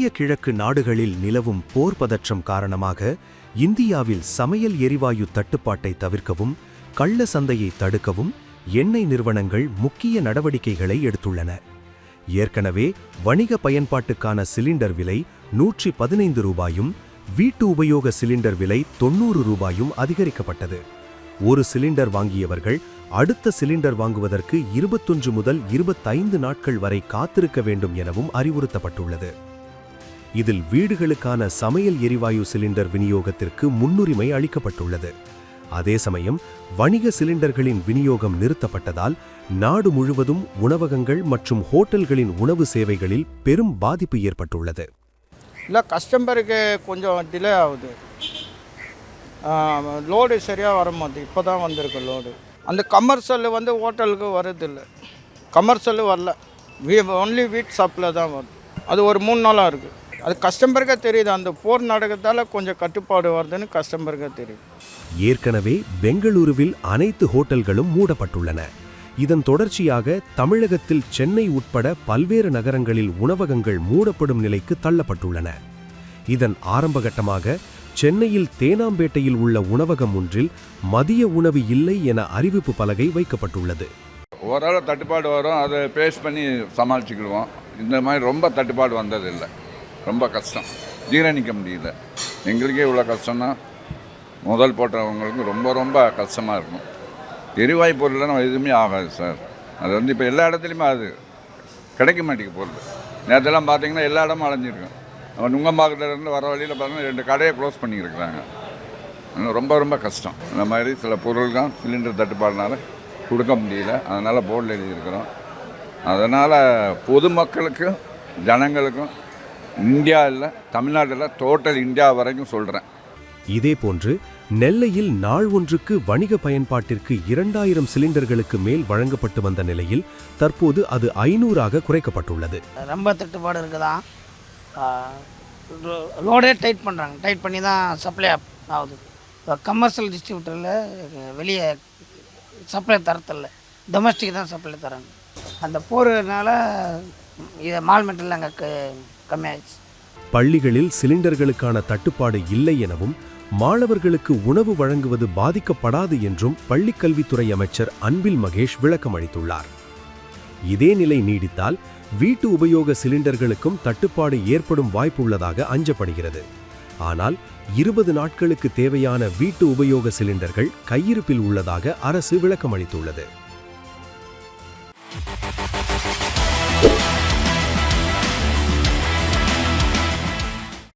மத்திய கிழக்கு நாடுகளில் நிலவும் போர் பதற்றம் காரணமாக இந்தியாவில் சமையல் எரிவாயு தட்டுப்பாட்டை தவிர்க்கவும் கள்ள சந்தையை தடுக்கவும் எண்ணெய் நிறுவனங்கள் முக்கிய நடவடிக்கைகளை எடுத்துள்ளன. ஏற்கனவே வணிக பயன்பாட்டுக்கான சிலிண்டர் விலை 115 ரூபாயும் வீட்டு உபயோக சிலிண்டர் விலை 90 ரூபாயும் அதிகரிக்கப்பட்டது. ஒரு சிலிண்டர் வாங்கியவர்கள் அடுத்த சிலிண்டர் வாங்குவதற்கு 21 முதல் 25 நாட்கள் வரை காத்திருக்க வேண்டும் எனவும் அறிவுறுத்தப்பட்டுள்ளது. இதில் வீடுகளுக்கான சமையல் எரிவாயு சிலிண்டர் விநியோகத்திற்கு முன்னுரிமை அளிக்கப்பட்டுள்ளது. அதே சமயம் வணிக சிலிண்டர்களின் விநியோகம் நிறுத்தப்பட்டதால் நாடு முழுவதும் உணவகங்கள் மற்றும் ஹோட்டல்களின் உணவு சேவைகளில் பெரும் பாதிப்பு ஏற்பட்டுள்ளது. இல்லை, கஸ்டமருக்கு கொஞ்சம் டிலே ஆகுது. லோடு சரியாக வர மாட்டேங்குது. இப்போ தான் வந்திருக்கு லோடு. அந்த கமர்ஷியல் ஹோட்டலுக்கு வருதில்லை. கமர்ஷியல் வரல. ஒன்லி வீட் சப்ளை தான் வருது. அது ஒரு 3 நாளாக இருக்குது. அது கஸ்டமருக்கே தெரியுது. அந்த போர் நடக்கிறதால கொஞ்சம் கட்டுப்பாடு வருதுன்னு கஸ்டமருக்கே தெரியுது. ஏற்கனவே பெங்களூருவில் அனைத்து ஹோட்டல்களும் மூடப்பட்டுள்ளன. இதன் தொடர்ச்சியாக தமிழகத்தில் சென்னை உட்பட பல்வேறு நகரங்களில் உணவகங்கள் மூடப்படும் நிலைக்கு தள்ளப்பட்டுள்ளன. இதன் ஆரம்பகட்டமாக சென்னையில் தேனாம்பேட்டையில் உள்ள உணவகம் ஒன்றில் மதிய உணவு இல்லை என அறிவிப்பு பலகை வைக்கப்பட்டுள்ளது. ஓரளவு தட்டுப்பாடு வரும், அதை பேஸ் பண்ணி சமாளிச்சுக்கிடுவோம். இந்த மாதிரி ரொம்ப தட்டுப்பாடு வந்ததில்லை. ரொம்ப கஷ்டம், ஜீரணிக்க முடியல. எங்களுக்கே இவ்வளோ கஷ்டம்னா முதல் போட்டவங்களுக்கு ரொம்ப ரொம்ப கஷ்டமாக இருக்கும். எரிவாயு பொருள் நம்ம எதுவுமே ஆகாது சார். அது இப்போ எல்லா இடத்துலையுமே அது கிடைக்க மாட்டேங்குது பொருள். நேரத்தெல்லாம் பார்த்தீங்கன்னா எல்லா இடமும் அலைஞ்சிருக்கும். நுங்கம்பாக்கத்துலேருந்து வர வழியில் பார்த்தீங்கன்னா 2 கடையை க்ளோஸ் பண்ணியிருக்கிறாங்க. ரொம்ப ரொம்ப கஷ்டம். இந்த மாதிரி சில பொருள்கள் சிலிண்டர் தட்டுப்பாடுனால கொடுக்க முடியல. அதனால் போர்டில் எழுதியிருக்கிறோம். அதனால் பொதுமக்களுக்கும் ஜனங்களுக்கும் இந்தியா இல்லை, தமிழ்நாட்டில் டோட்டல் இந்தியா வரைக்கும் சொல்கிறேன். இதேபோன்று நெல்லையில் நாள் ஒன்றுக்கு வணிக பயன்பாட்டிற்கு 2000 சிலிண்டர்களுக்கு மேல் வழங்கப்பட்டு வந்த நிலையில் தற்போது அது 500ஆக குறைக்கப்பட்டுள்ளது. ரொம்ப தட்டுப்பாடு இருக்குதா. லோடே டைட் பண்ணுறாங்க. டைட் பண்ணி தான் சப்ளை ஆகுது. இப்போ கமர்ஷியல் டிஸ்ட்ரிபியூட்டரில் வெளியே சப்ளை தரத்தில்லை, டொமஸ்டிக் தான் சப்ளை தராங்க. அந்த போகிறதுனால இதை மால் மெட்டீரியல் அங்கே கம்மியாயிடுச்சு. பள்ளிகளில் சிலிண்டர்களுக்கான தட்டுப்பாடு இல்லை எனவும் மாணவர்களுக்கு உணவு வழங்குவது பாதிக்கப்படாது என்றும் பள்ளிக்கல்வித்துறை அமைச்சர் அன்பில் மகேஷ் விளக்கம் அளித்துள்ளார். இதே நிலை நீடித்தால் வீட்டு உபயோக சிலிண்டர்களுக்கும் தட்டுப்பாடு ஏற்படும் வாய்ப்பு உள்ளதாக அஞ்சப்படுகிறது. ஆனால் 20 நாட்களுக்கு தேவையான வீட்டு உபயோக சிலிண்டர்கள் கையிருப்பில் உள்ளதாக அரசு விளக்கம் அளித்துள்ளது.